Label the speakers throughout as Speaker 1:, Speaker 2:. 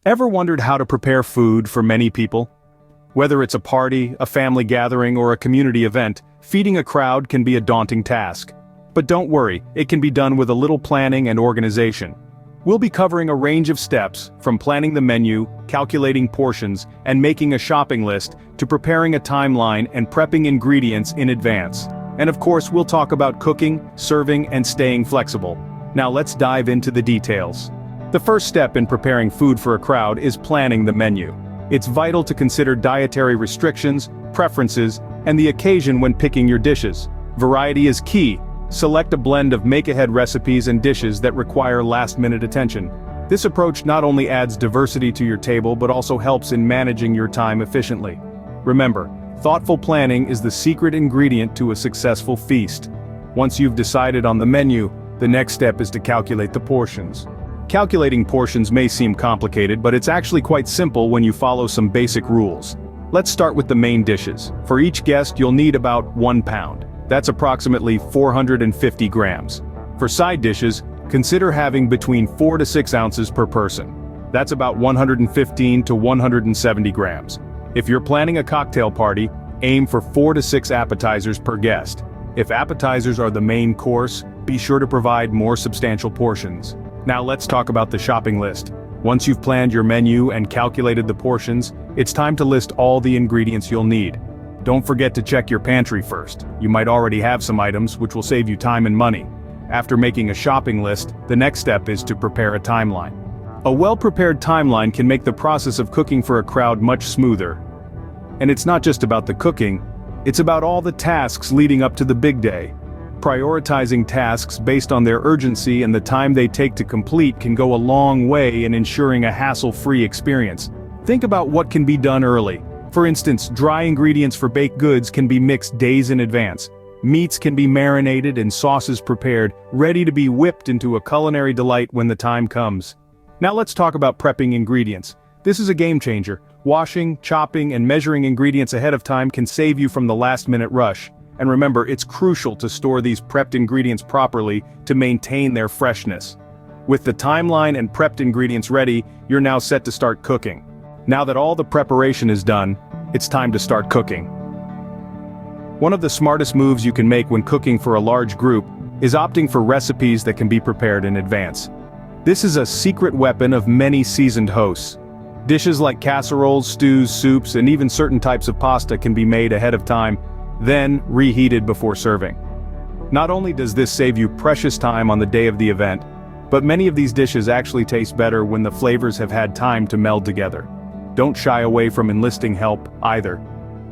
Speaker 1: Ever wondered how to prepare food for many people? Whether it's a party, a family gathering, or a community event, feeding a crowd can be a daunting task. But don't worry, it can be done with a little planning and organization. We'll be covering a range of steps, from planning the menu, calculating portions, and making a shopping list, to preparing a timeline and prepping ingredients in advance. And of course, we'll talk about cooking, serving, and staying flexible. Now let's dive into the details. The first step in preparing food for a crowd is planning the menu. It's vital to consider dietary restrictions, preferences, and the occasion when picking your dishes. Variety is key. Select a blend of make-ahead recipes and dishes that require last-minute attention. This approach not only adds diversity to your table but also helps in managing your time efficiently. Remember, thoughtful planning is the secret ingredient to a successful feast. Once you've decided on the menu, the next step is to calculate the portions. Calculating portions may seem complicated, but it's actually quite simple when you follow some basic rules. Let's start with the main dishes. For each guest, you'll need about 1 pound. That's approximately 450 grams. For side dishes, consider having between 4 to 6 ounces per person. That's about 115 to 170 grams. If you're planning a cocktail party, aim for 4 to 6 appetizers per guest. If appetizers are the main course, be sure to provide more substantial portions. Now let's talk about the shopping list. Once you've planned your menu and calculated the portions, it's time to list all the ingredients you'll need. Don't forget to check your pantry first. You might already have some items, which will save you time and money. After making a shopping list, the next step is to prepare a timeline. A well-prepared timeline can make the process of cooking for a crowd much smoother. And it's not just about the cooking, it's about all the tasks leading up to the big day. Prioritizing tasks based on their urgency and the time they take to complete can go a long way in ensuring a hassle-free experience. Think about what can be done early. For instance, dry ingredients for baked goods can be mixed days in advance. Meats can be marinated and sauces prepared, ready to be whipped into a culinary delight when the time comes. Now let's talk about prepping ingredients. This is a game changer. Washing, chopping, and measuring ingredients ahead of time can save you from the last-minute rush. And remember, it's crucial to store these prepped ingredients properly to maintain their freshness. With the timeline and prepped ingredients ready, you're now set to start cooking. Now that all the preparation is done, it's time to start cooking. One of the smartest moves you can make when cooking for a large group is opting for recipes that can be prepared in advance. This is a secret weapon of many seasoned hosts. Dishes like casseroles, stews, soups, and even certain types of pasta can be made ahead of time, then reheated before serving. Not only does this save you precious time on the day of the event, but many of these dishes actually taste better when the flavors have had time to meld together. Don't shy away from enlisting help, either.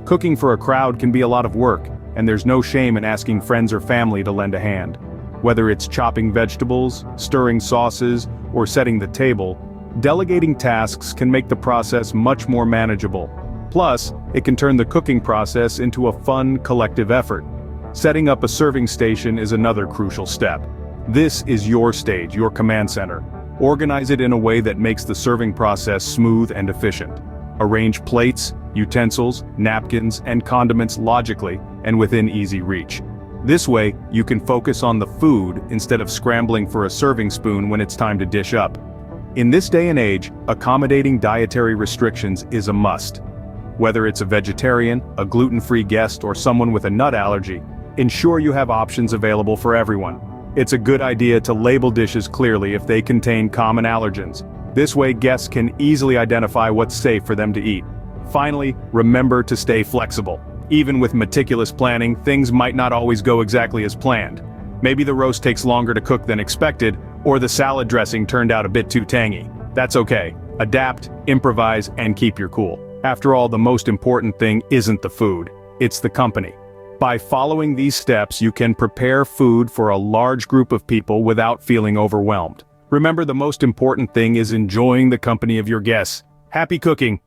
Speaker 1: Cooking for a crowd can be a lot of work, and there's no shame in asking friends or family to lend a hand. Whether it's chopping vegetables, stirring sauces, or setting the table, delegating tasks can make the process much more manageable. Plus, it can turn the cooking process into a fun, collective effort. Setting up a serving station is another crucial step. This is your stage, your command center. Organize it in a way that makes the serving process smooth and efficient. Arrange plates, utensils, napkins, and condiments logically and within easy reach. This way, you can focus on the food instead of scrambling for a serving spoon when it's time to dish up. In this day and age, accommodating dietary restrictions is a must. Whether it's a vegetarian, a gluten-free guest, or someone with a nut allergy, ensure you have options available for everyone. It's a good idea to label dishes clearly if they contain common allergens. This way guests can easily identify what's safe for them to eat. Finally, remember to stay flexible. Even with meticulous planning, things might not always go exactly as planned. Maybe the roast takes longer to cook than expected, or the salad dressing turned out a bit too tangy. That's okay. Adapt, improvise, and keep your cool. After all, the most important thing isn't the food, it's the company. By following these steps, you can prepare food for a large group of people without feeling overwhelmed. Remember, the most important thing is enjoying the company of your guests. Happy cooking!